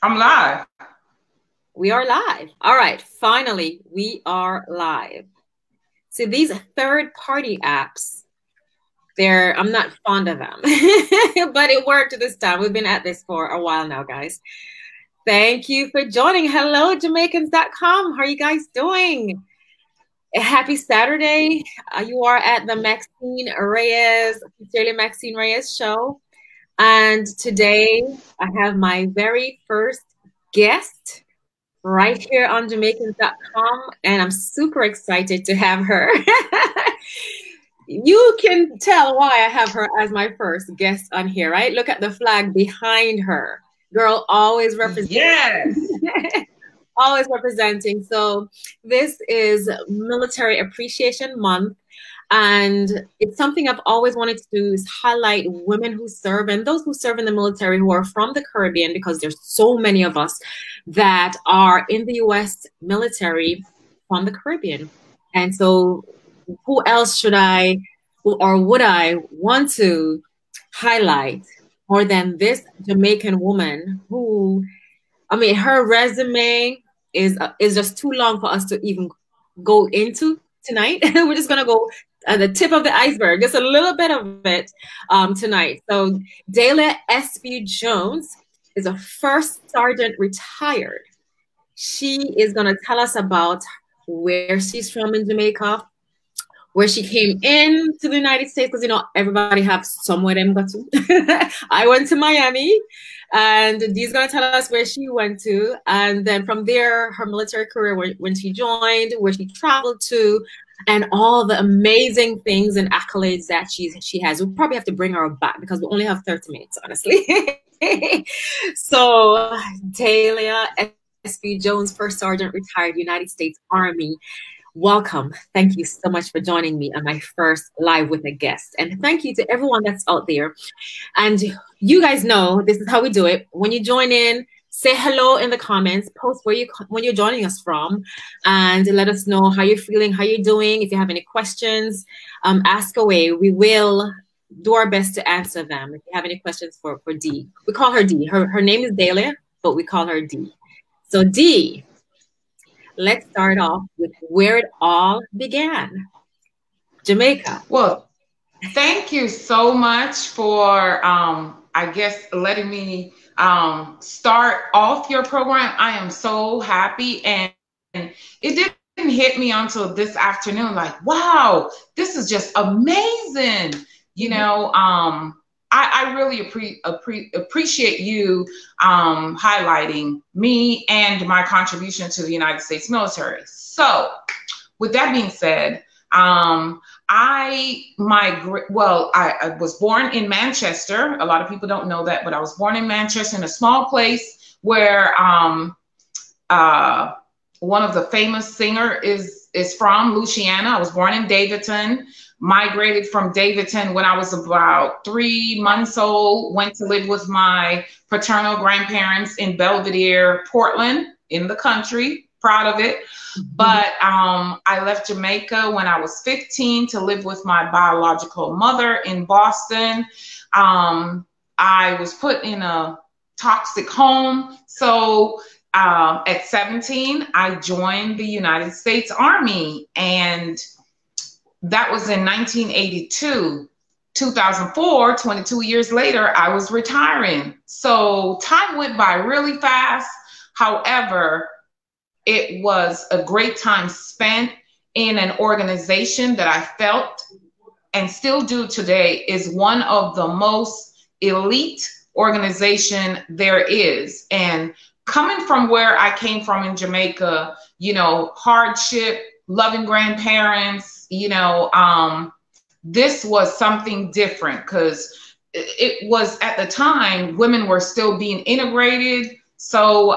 I'm live. We are live. All right, finally, we are live. So these third-party apps, I'm not fond of them, but it worked this time. We've been at this for a while now, guys. Thank you for joining. Hello, Jamaicans.com. How are you guys doing? Happy Saturday. You are at the Sincerely Maxine Reyes show. And today I have my very first guest right here on Jamaicans.com, and I'm super excited to have her. You can tell why I have her as my first guest on here, right? Look at the flag behind her. Girl, always representing. Yes. Always representing. So this is Military Appreciation Month. And it's something I've always wanted to do is highlight women who serve and those who serve in the military who are from the Caribbean, because there's so many of us that are in the U.S. military from the Caribbean. And so who else should I or would I want to highlight more than this Jamaican woman who, I mean, her resume is just too long for us to even go into tonight. We're just going to go at the tip of the iceberg, just a little bit of it tonight. So Dahlia Espy Jones is a first sergeant retired. She is going to tell us about where she's from in Jamaica, where she came into the United States, because, you know, everybody have somewhere them go to. I went to Miami, and Dee's going to tell us where she went to. And then from there, her military career, when she joined, where she traveled to, and all the amazing things and accolades that she has. We'll probably have to bring her back because we only have 30 minutes, honestly. So Dahlia Espy Jones, First Sergeant, retired United States Army. Welcome. Thank you so much for joining me on my first live with a guest. And thank you to everyone that's out there. And you guys know this is how we do it. When you join in, say hello in the comments, post when you're joining us from, and let us know how you're feeling, how you're doing. If you have any questions, ask away. We will do our best to answer them. If you have any questions for Dee, we call her Dee. Her name is Dahlia, but we call her Dee. So Dee, let's start off with where it all began. Jamaica. Well, thank you so much for, I guess, letting me start off your program. I am so happy, and it didn't hit me until this afternoon. Like, wow, this is just amazing. You know, I really appreciate you highlighting me and my contribution to the United States military. So, with that being said, I was born in Manchester. A lot of people don't know that, but I was born in Manchester, in a small place where one of the famous singer is from, Luciana. I was born in Davidson, migrated from Davidson when I was about 3 months old, went to live with my paternal grandparents in Belvedere, Portland, in the country, proud of it. But I left Jamaica when I was 15 to live with my biological mother in Boston. I was put in a toxic home. So at 17, I joined the United States Army, and that was in 1982. 2004, 22 years later, I was retiring. So time went by really fast. However, it was a great time spent in an organization that I felt and still do today is one of the most elite organization there is. And coming from where I came from in Jamaica, you know, hardship, loving grandparents, you know, this was something different because it was, at the time, women were still being integrated. So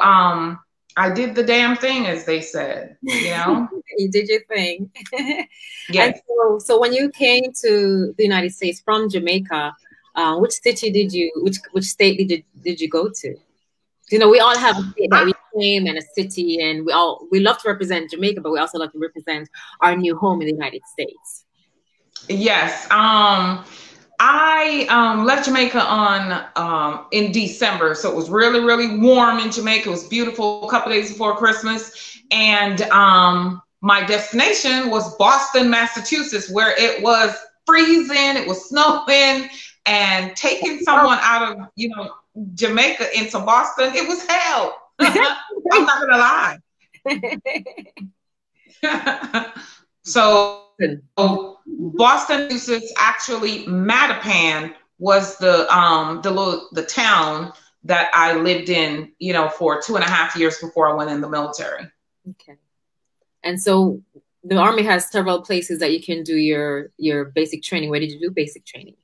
I did the damn thing, as they said, you know. You did your thing. Yes. And so when you came to the United States from Jamaica, which state did you go to? You know, we all have a state that we came, and a city, and we love to represent Jamaica, but we also love to represent our new home in the United States. Yes. I left Jamaica on in December, so it was really, really warm in Jamaica. It was beautiful a couple days before Christmas, and my destination was Boston, Massachusetts, where it was freezing, it was snowing, and taking someone out of Jamaica into Boston, it was hell. I'm not gonna lie. So Boston, Massachusetts, actually Mattapan was the town that I lived in, for 2.5 years before I went in the military. Okay. And so the Army has several places that you can do your basic training. Where did you do basic training?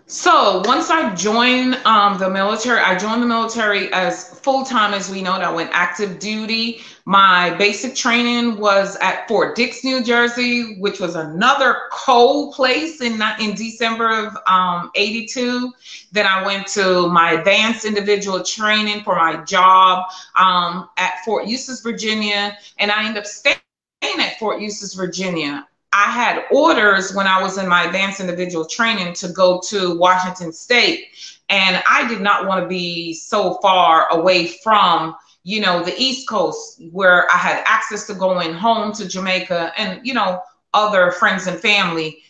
So once I joined the military, I joined the military as full-time, as we know. I went active duty. My basic training was at Fort Dix, New Jersey, which was another cold place in December of '82. Then I went to my advanced individual training for my job at Fort Eustis, Virginia, and I ended up staying at Fort Eustis, Virginia. I had orders when I was in my advanced individual training to go to Washington State, and I did not want to be so far away from, the East Coast, where I had access to going home to Jamaica and, other friends and family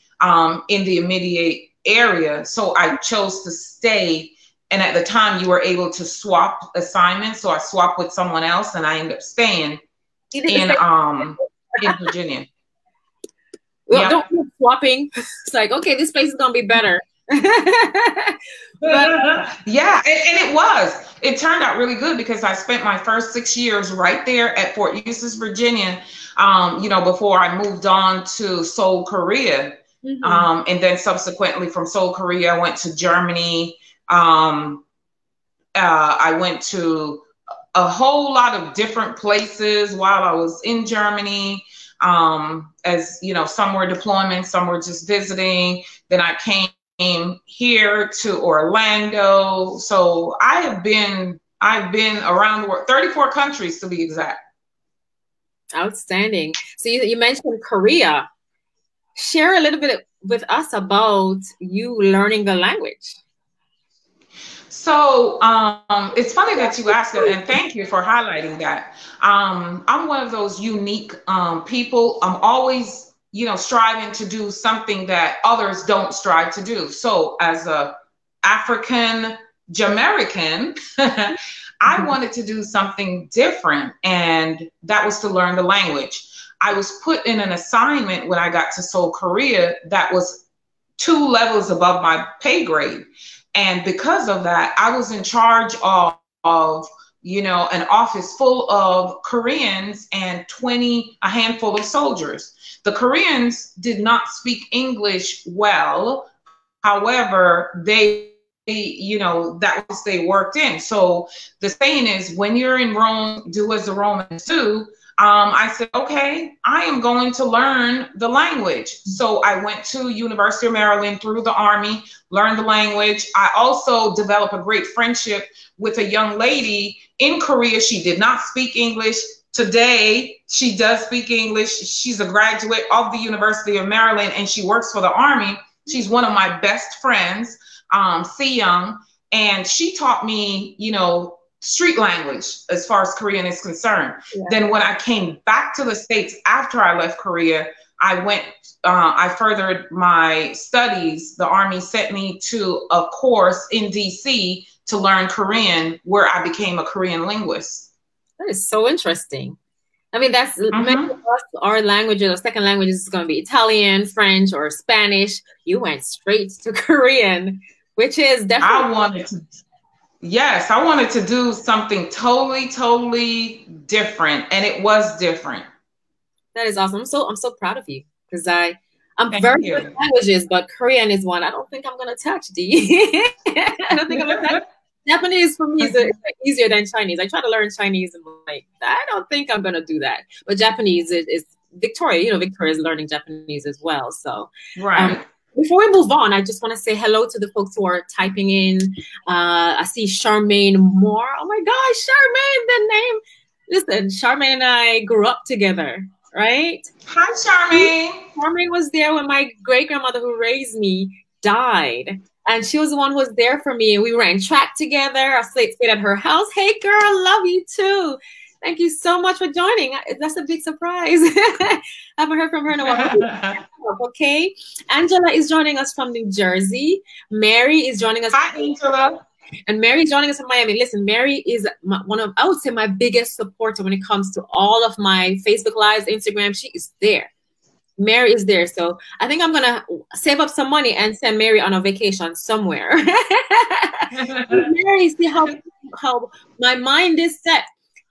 in the immediate area. So I chose to stay. And at the time you were able to swap assignments. So I swapped with someone else and I ended up staying in Virginia. Well, yeah. Don't keep swapping. It's like, okay, this place is gonna be better. Yeah, and it turned out really good because I spent my first 6 years right there at Fort Eustis, Virginia, before I moved on to Seoul, Korea. Mm-hmm. And then subsequently from Seoul, Korea, I went to Germany. I went to a whole lot of different places while I was in Germany. As some were deployments, some were just visiting. Then I came here to Orlando. So I've been around the world, 34 countries to be exact. Outstanding. So you mentioned Korea. Share a little bit with us about you learning the language. So it's funny that you asked it, and thank you for highlighting that. I'm one of those unique people. I'm always, striving to do something that others don't strive to do. So as a African Jamaican, I wanted to do something different, and that was to learn the language. I was put in an assignment when I got to Seoul, Korea, that was 2 levels above my pay grade. And because of that, I was in charge of an office full of Koreans and a handful of soldiers. The Koreans did not speak English well. However, they that was they worked in. So the saying is, when you're in Rome, do as the Romans do. I said, okay, I am going to learn the language. So I went to University of Maryland through the Army, learned the language. I also developed a great friendship with a young lady in Korea. She did not speak English. Today, she does speak English. She's a graduate of the University of Maryland and she works for the Army. She's one of my best friends, Si Young, and she taught me, street language as far as Korean is concerned. Yeah. Then when I came back to the States after I left Korea, I furthered my studies. The Army sent me to a course in DC to learn Korean, where I became a Korean linguist. That is so interesting. I mean, that's many of us, our languages, our second languages is going to be Italian, French, or Spanish. You went straight to Korean, which is definitely. I wanted to do something totally different, and it was different. That is awesome. I'm so proud of you because I'm very good at languages, but Korean is one I don't think I'm gonna touch. I don't think I'm gonna touch. Japanese for me is easier than Chinese. I try to learn Chinese and I don't think I'm gonna do that. But Japanese is Victoria. Victoria is learning Japanese as well. So right. Before we move on, I just want to say hello to the folks who are typing in. I see Charmaine Moore. Oh my gosh, Charmaine, the name. Listen, Charmaine and I grew up together, right? Hi, Charmaine. Charmaine was there when my great-grandmother who raised me died. And she was the one who was there for me. We ran track together. I stayed at her house. Hey, girl, love you too. Thank you so much for joining. That's a big surprise. I haven't heard from her in a while. Okay. Angela is joining us from New Jersey. Mary is joining us. Hi, Angela. And Mary is joining us from Miami. Listen, Mary is one of, I would say, my biggest supporter when it comes to all of my Facebook Lives, Instagram. She is there. Mary is there. So I think I'm going to save up some money and send Mary on a vacation somewhere. Mary, see how my mind is set.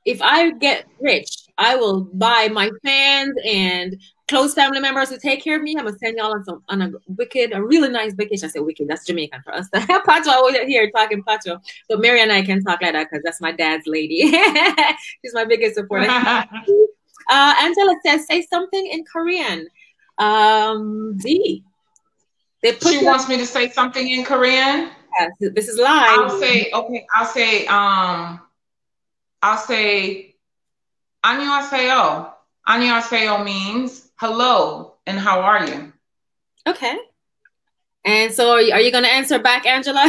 If I get rich, I will buy my fans and close family members who take care of me. I'm gonna send y'all on a really nice vacation. I say wicked, that's Jamaican for us. Pacho, I was here talking Pacho, but Mary and I can talk like that because that's my dad's lady. She's my biggest supporter. Angela says, say something in Korean. D. She wants me to say something in Korean. Yes, this is live. I'll say 안녕하세요. 안녕하세요 means hello and how are you? Okay. And so are you going to answer back, Angela?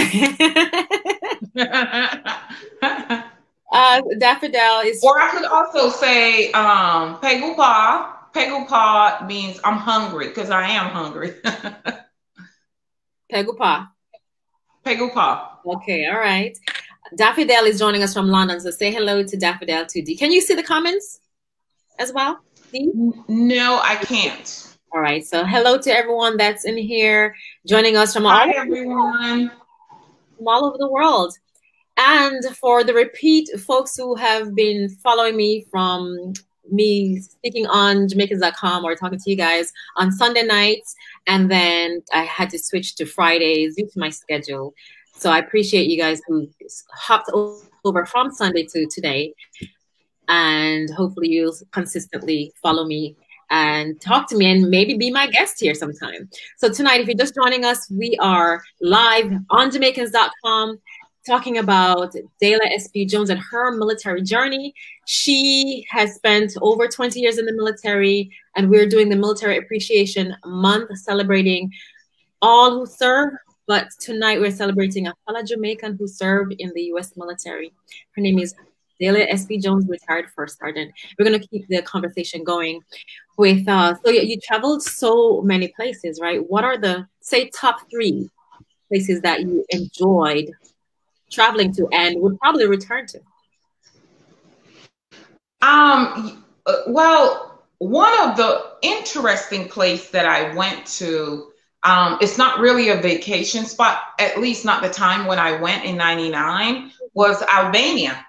Daffodil is... Or I could also say 배고파. 배고파 means I'm hungry because I am hungry. 배고파. 배고파. Okay, all right. Daffodil is joining us from London, so say hello to Daffodil 2D. Can you see the comments as well? D? No, I can't. All right, so hello to everyone that's in here, joining us from everyone. From all over the world. And for the repeat folks who have been following me from me speaking on Jamaicans.com or talking to you guys on Sunday nights, and then I had to switch to Fridays due to my schedule. So I appreciate you guys who hopped over from Sunday to today. And hopefully you'll consistently follow me and talk to me and maybe be my guest here sometime. So tonight, if you're just joining us, we are live on Jamaicans.com talking about Dayla S.P. Jones and her military journey. She has spent over 20 years in the military, and we're doing the Military Appreciation Month, celebrating all who serve. But tonight we're celebrating a fellow Jamaican who served in the U.S. military. Her name is Dayla S.P. Jones, retired first sergeant. We're going to keep the conversation going with, so you traveled so many places, right? What are the, say, top 3 places that you enjoyed traveling to and would probably return to? Well, one of the interesting places that I went to, it's not really a vacation spot, at least not the time when I went in '99, was Albania.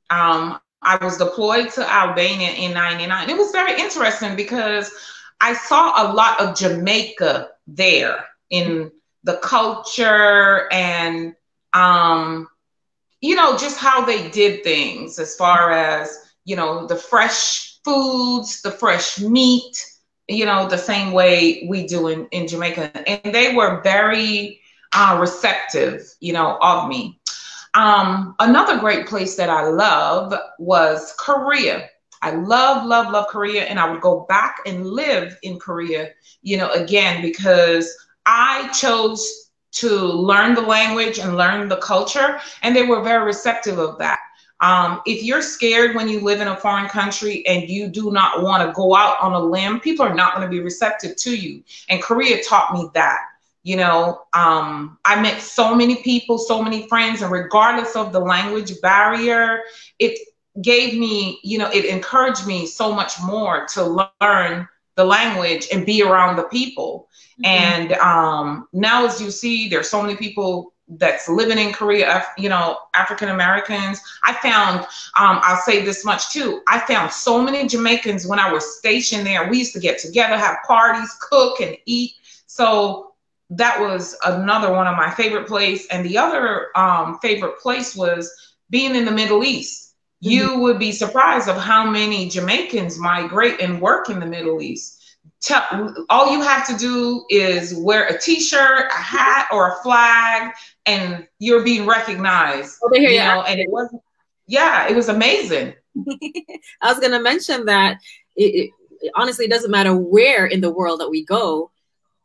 I was deployed to Albania in '99. It was very interesting because I saw a lot of Jamaica there in the culture and, you know, just how they did things as far as, you know, the fresh foods, the fresh meat, you know, the same way we do in Jamaica. And they were very receptive, you know, of me. Another great place that I love was Korea. I love Korea. And I would go back and live in Korea, you know, again, because I chose to learn the language and learn the culture. And they were very receptive of that. If you're scared when you live in a foreign country and you do not want to go out on a limb, people are not going to be receptive to you. And Korea taught me that, you know, I met so many people, so many friends, and regardless of the language barrier, it gave me, you know, it encouraged me so much more to learn the language and be around the people. Mm-hmm. And now, as you see, there's so many people that's living in Korea, you know, African Americans. I found, I'll say this much too, I found so many Jamaicans when I was stationed there. We used to get together, have parties, cook and eat. So that was another one of my favorite places. And the other favorite place was being in the Middle East. Mm-hmm. You would be surprised of how many Jamaicans migrate and work in the Middle East. All you have to do is wear a t-shirt, a hat, or a flag, and you're being recognized. Over here, you know, and it was, yeah, it was amazing. I was going to mention that it honestly doesn't matter where in the world that we go.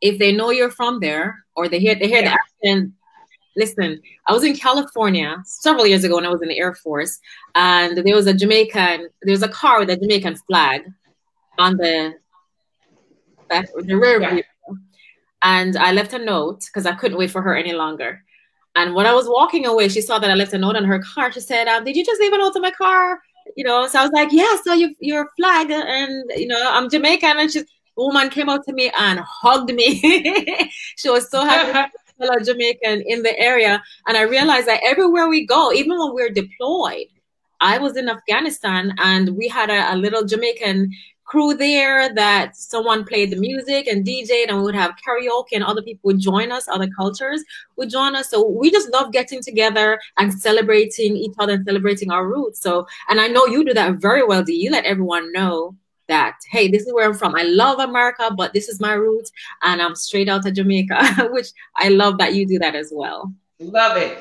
if they know you're from there or they hear the accent. Listen, I was in California several years ago when I was in the Air Force, and there was a car with a Jamaican flag on the rear view. And I left a note because I couldn't wait for her any longer. And when I was walking away, she saw that I left a note on her car. She said, did you just leave a note on my car? You know, so I was like, yeah, so your flag, and, you know, I'm Jamaican. And the woman came out to me and hugged me. She was so happy. Fellow Jamaican in the area, and I realized that everywhere we go, even when we're deployed, I was in Afghanistan and we had a little Jamaican crew there that someone played the music and DJed, and we would have karaoke and other people would join us, other cultures would join us. So we just love getting together and celebrating each other and celebrating our roots. So, and I know you do that very well. Do you let everyone know that, hey, this is where I'm from. I love America, but this is my roots, and I'm straight out of Jamaica, which I love that you do that as well. Love it.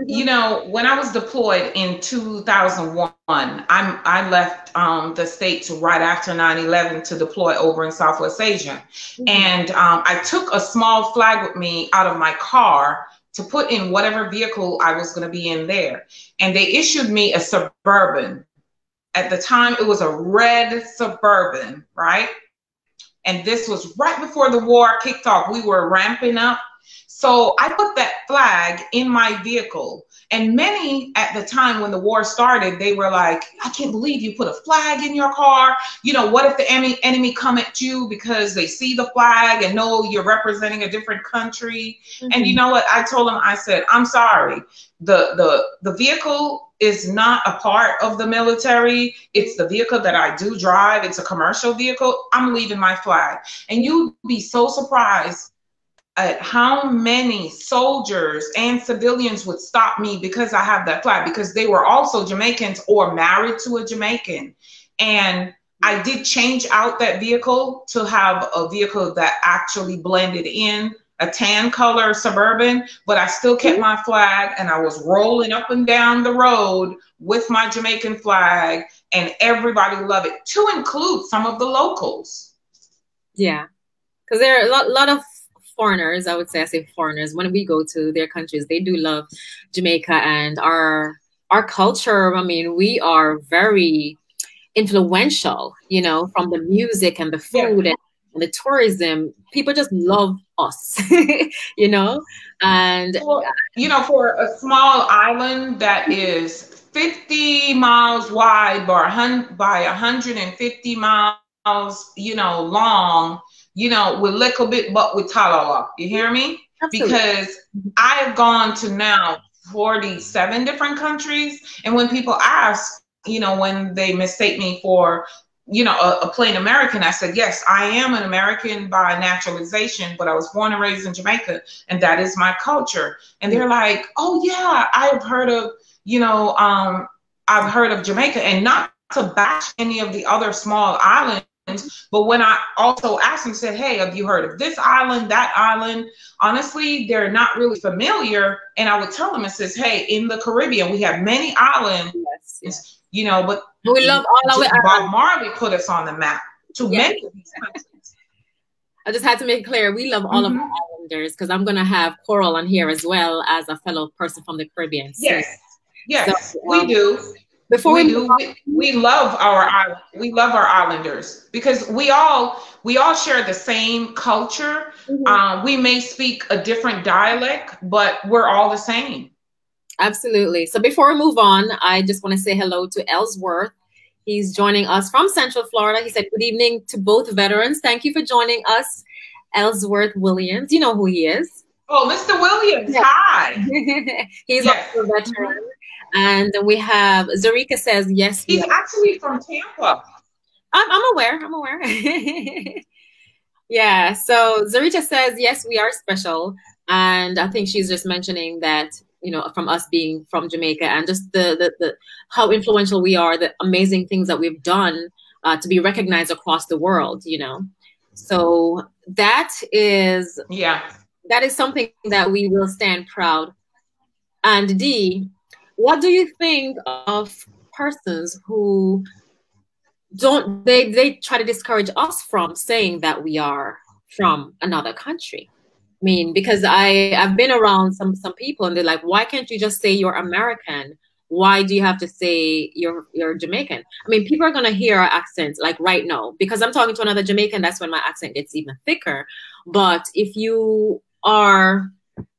You know, when I was deployed in 2001, I left the States right after 9/11 to deploy over in Southwest Asia. And I took a small flag with me out of my car to put in whatever vehicle I was going to be in there. And they issued me a Suburban. At the time, it was a red Suburban, right? And this was right before the war kicked off. We were ramping up. So I put that flag in my vehicle. And many at the time when the war started, they were like, I can't believe you put a flag in your car. You know, what if the enemy come at you because they see the flag and know you're representing a different country? And you know what? I told them, I said, I'm sorry. The vehicle is not a part of the military. It's the vehicle that I do drive. It's a commercial vehicle. I'm leaving my flag. And you'd be so surprised at how many soldiers and civilians would stop me because I have that flag, because they were also Jamaicans or married to a Jamaican. And I did change out that vehicle to have a vehicle that actually blended in, a tan color Suburban, but I still kept my flag, and I was rolling up and down the road with my Jamaican flag, and everybody loved it, to include some of the locals. Yeah, because there are a lot of foreigners, I say foreigners, when we go to their countries, they do love Jamaica and our culture. I mean, we are very influential, you know, from the music and the food and the tourism. People just love us, you know. And well, you know, for a small island that is 50 miles wide by 150 miles, you know, long, you know, with little bit, but with Talawa. You hear me? Absolutely. Because I've gone to now 47 different countries, and when people ask, you know, when they mistake me for, you know, a plain American, I said, yes, I am an American by naturalization, but I was born and raised in Jamaica, and that is my culture. And they're like, oh yeah, I've heard of, you know, I've heard of Jamaica, and not to bash any of the other small islands, but when I also asked them, said, hey, have you heard of this island, that island? Honestly, they're not really familiar. And I would tell them, it says, hey, in the Caribbean, we have many islands, you know, but we love all of it. Bob Marley put us on the map to many of these countries. I just had to make it clear, we love all of our islanders, because I'm going to have Coral on here as well as a fellow person from the Caribbean. Yes, yes, so, we do. Before we love our islanders, because we all share the same culture. We may speak a different dialect, but we're all the same. Absolutely. So before we move on, I just want to say hello to Ellsworth. He's joining us from Central Florida. He said, good evening to both veterans. Thank you for joining us, Ellsworth Williams. You know who he is. Oh, Mr. Williams. Yeah. Hi. He's also a veteran. And we have Zarika says, yes. He's actually from Tampa. I'm aware. Yeah. So Zarika says, yes, we are special. And I think she's just mentioning that, you know, from us being from Jamaica, and just the how influential we are, the amazing things that we've done to be recognized across the world, you know. So that is something that we will stand proud. And Dee, what do you think of persons who they try to discourage us from saying that we are from another country? I mean, because I've been around some people and they're like, why can't you just say you're American? Why do you have to say you're Jamaican? I mean, people are gonna hear our accents like right now because I'm talking to another Jamaican. That's when my accent gets even thicker. But if you are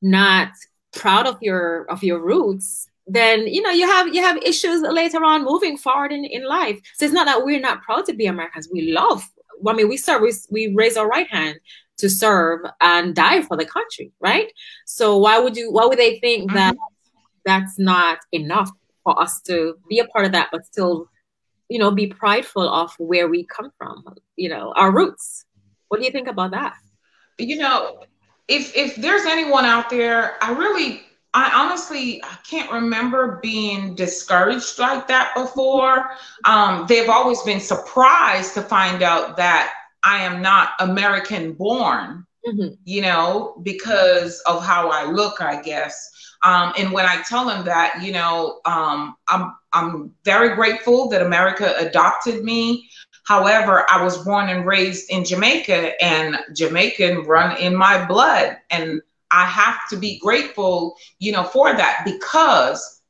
not proud of your roots, then you have issues later on moving forward in life. So it's not that we're not proud to be Americans. We love. I mean, we serve. We raise our right hand to serve and die for the country, right? So why would they think that that's not enough for us to be a part of that, but still, be prideful of where we come from, our roots? What do you think about that? If there's anyone out there, I honestly, I can't remember being discouraged like that before. They've always been surprised to find out that I am not American born, because of how I look, I guess. And when I tell them that, I'm very grateful that America adopted me. However, I was born and raised in Jamaica, and Jamaican run in my blood. And I have to be grateful, for that, because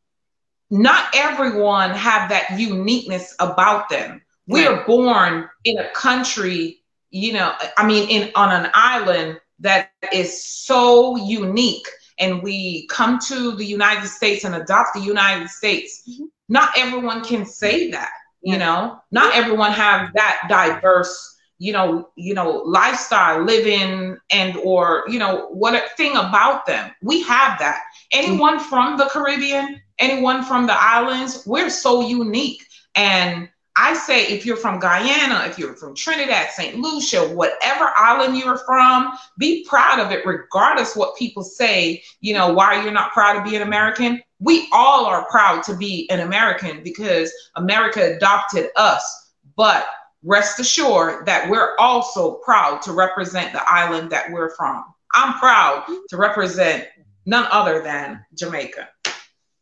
not everyone have that uniqueness about them. We are born in a country, on an island that is so unique. And we come to the United States and adopt the United States. Not everyone can say that, not everyone have that diverse, lifestyle, living or what thing about them. We have that. Anyone from the Caribbean, anyone from the islands, we're so unique. And I say, if you're from Guyana, if you're from Trinidad, St. Lucia, whatever island you're from, be proud of it, regardless what people say, why you're not proud to be an American. We all are proud to be an American because America adopted us. But rest assured that we're also proud to represent the island that we're from. I'm proud to represent none other than Jamaica.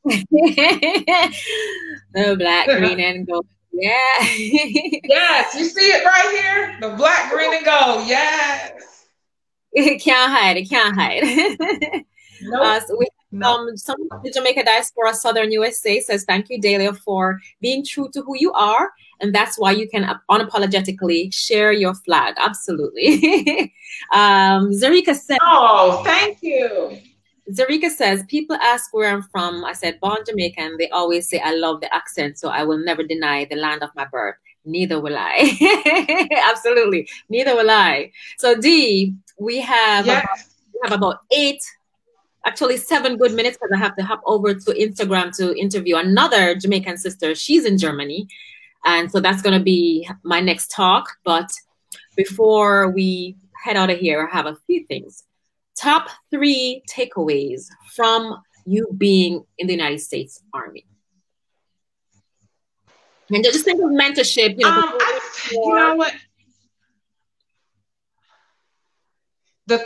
The black, green, and gold. Yeah. Yes, you see it right here. The black, green, and gold. Yes. It can't hide. It can't hide. Nope. Some of the Jamaica diaspora, Southern USA says, thank you, Delia, for being true to who you are. And that's why you can unapologetically share your flag. Absolutely. Zarika said, oh, thank you. Zarika says, people ask where I'm from. I said, born Jamaican. They always say, I love the accent, so I will never deny the land of my birth. Neither will I. Absolutely. Neither will I. So, Dee, we have about 7 good minutes because I have to hop over to Instagram to interview another Jamaican sister. She's in Germany. And so that's going to be my next talk. But before we head out of here, I have a few things. Top 3 takeaways from you being in the United States Army. And just think of mentorship. You know what? The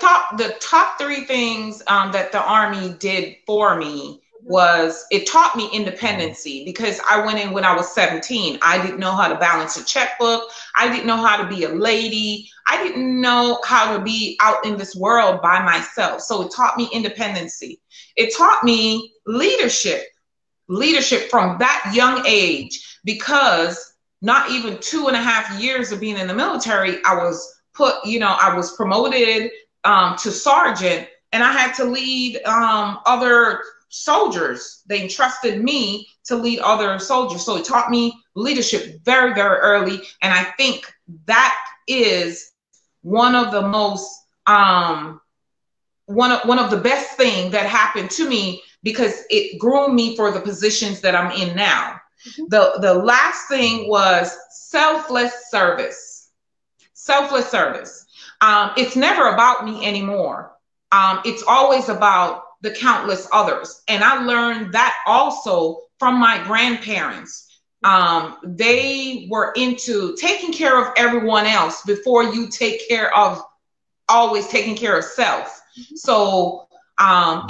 top 3 things that the Army did for me was it taught me independency, because I went in when I was 17. I didn't know how to balance a checkbook. I didn't know how to be a lady. I didn't know how to be out in this world by myself. So it taught me independency. It taught me leadership from that young age, because not even 2.5 years of being in the military, I was promoted to sergeant, and I had to lead other soldiers. They entrusted me to lead other soldiers. So it taught me leadership very, very early. And I think that is one of the most, one of the best things that happened to me, because it groomed me for the positions that I'm in now. The last thing was selfless service. Selfless service. It's never about me anymore. It's always about the countless others. And I learned that also from my grandparents. They were into taking care of everyone else before you always taking care of self. So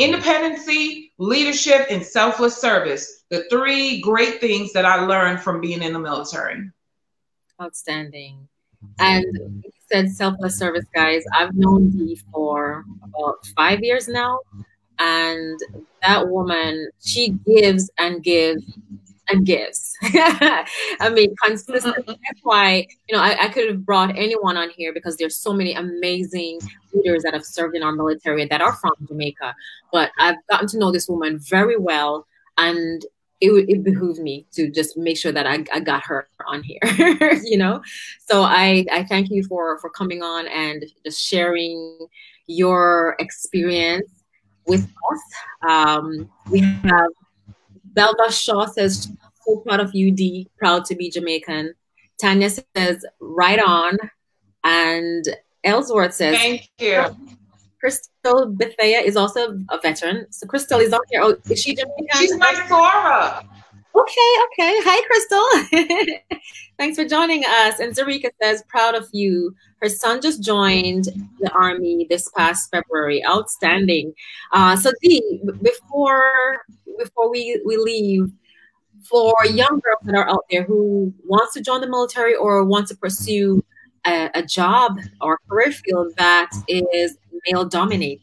independency, leadership, and selfless service, the 3 great things that I learned from being in the military. Outstanding. And he said selfless service, guys. I've known Dee for about 5 years now. And that woman, she gives and gives and gives. I mean, consistent. That's why, you know, I could have brought anyone on here because there's so many amazing leaders that have served in our military that are from Jamaica. But I've gotten to know this woman very well, and it behooved me to just make sure that I got her on here, you know? So I thank you for coming on and just sharing your experience with us. We have Belva Shaw says, so proud of you, Dee, proud to be Jamaican. Tanya says, right on. And Ellsworth says, thank you. Crystal Bethea is also a veteran. So Crystal is on here. Oh, is she Jamaican? She's my Sora. Okay. Hi, Crystal. Thanks for joining us. And Zarika says, proud of you. Her son just joined the Army this past February. Outstanding. So Dee, before we leave, for young girls that are out there who wants to join the military or want to pursue a job or career field that is male dominated,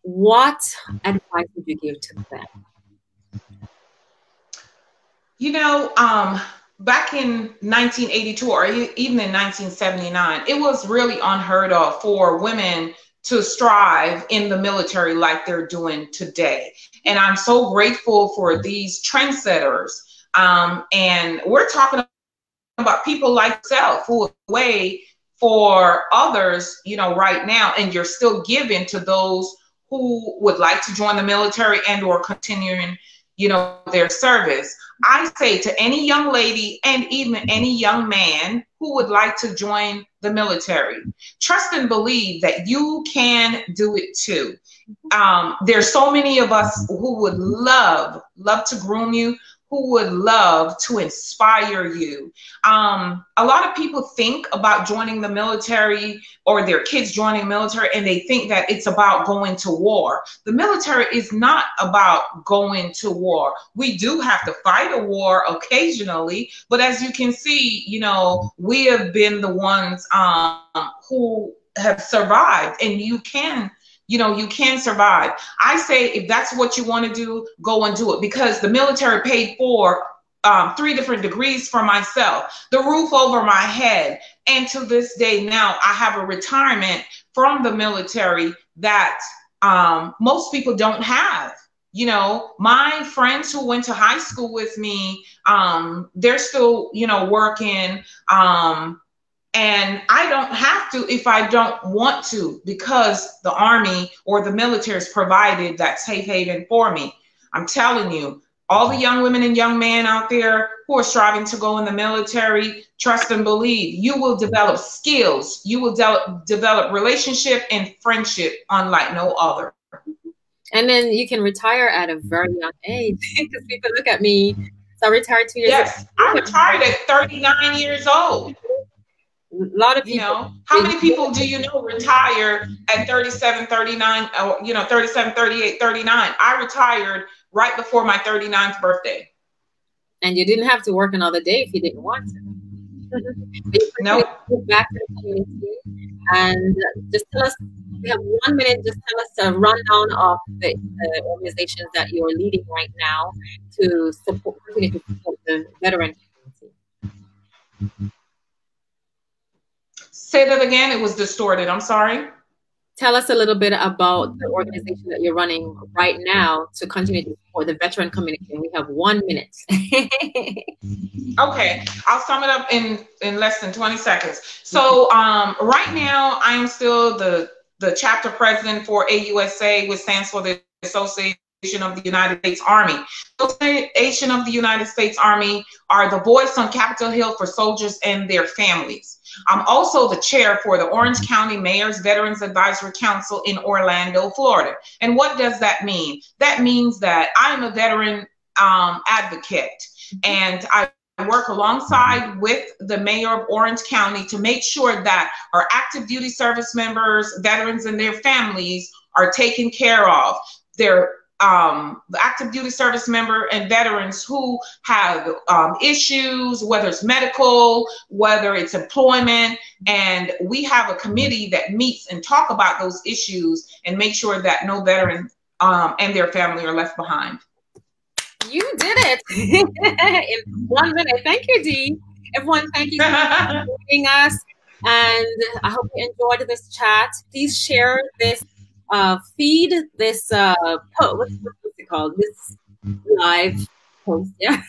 what advice would you give to them? You know, back in 1982 or even in 1979, it was really unheard of for women to strive in the military like they're doing today. And I'm so grateful for these trendsetters. And we're talking about people like yourself who are way for others, you know, right now, and you're still giving to those who would like to join the military and or continuing, you know, their service. I say to any young lady and even any young man who would like to join the military, trust and believe that you can do it too. There's so many of us who would love to groom you, who would love to inspire you. A lot of people think about joining the military or their kids joining the military, and they think that it's about going to war. The military is not about going to war. We do have to fight a war occasionally, but as you can see, you know, we have been the ones who have survived, and you can survive. I say if that's what you want to do, go and do it, because the military paid for 3 different degrees for myself, the roof over my head. And to this day now, I have a retirement from the military that most people don't have. You know, my friends who went to high school with me, they're still, you know, working. And I don't have to if I don't want to, because the Army or the military has provided that safe haven for me. I'm telling you, all the young women and young men out there who are striving to go in the military, trust and believe, you will develop skills. You will develop relationship and friendship unlike no other. And then you can retire at a very young age, because people look at me. So I retired 2 years ago. Yes, I retired at 39 years old. A lot of people, you know, how many people do you know retire at 37, 39, or, you know, 37, 38, 39? I retired right before my 39th birthday. And you didn't have to work another day if you didn't want to. Nope. Back to the community and just tell us, we have 1 minute, just tell us a rundown of the organizations that you're leading right now to support the veteran community. Say that again. It was distorted. I'm sorry. Tell us a little bit about the organization that you're running right now to continue to support the veteran community. We have 1 minute. Okay, I'll sum it up in less than 20 seconds. So right now, I am still the chapter president for AUSA, which stands for the Association of the United States Army. The Association of the United States Army are the voice on Capitol Hill for soldiers and their families. I'm also the chair for the Orange County Mayor's Veterans Advisory Council in Orlando, Florida. And what does that mean? That means that I'm a veteran advocate, and I work alongside with the mayor of Orange County to make sure that our active duty service members, veterans, and their families are taken care of. Their the active duty service member and veterans who have issues, whether it's medical, whether it's employment, and we have a committee that meets and talk about those issues and make sure that no veteran and their family are left behind. You did it in 1 minute. Thank you, Dee. Everyone, thank you for joining us, and I hope you enjoyed this chat. Please share this feed, this what's it called? This live post, yeah,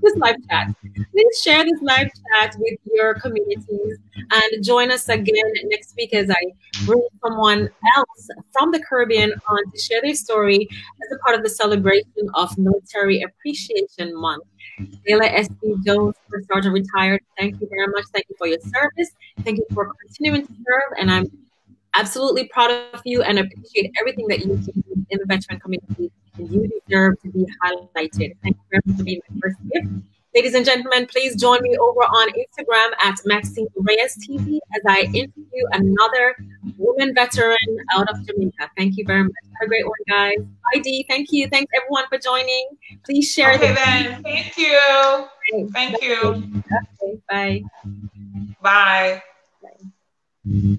this live chat. Please share this live chat with your communities and join us again next week as I bring someone else from the Caribbean on to share their story as a part of the celebration of Military Appreciation Month. Layla S.B. Jones, First Sergeant retired. Thank you very much. Thank you for your service. Thank you for continuing to serve, and I'm absolutely proud of you and appreciate everything that you do in the veteran community, and you deserve to be highlighted. Thank you very much for being my first gift. Ladies and gentlemen, please join me over on Instagram at Maxine Reyes TV as I interview another woman veteran out of Jamaica. Thank you very much. Have a great one, guys. Bye, Dee. Thank you. Thanks, everyone, for joining. Please share. Okay, then. Thank you. Thank you. Okay, bye. Bye. Bye.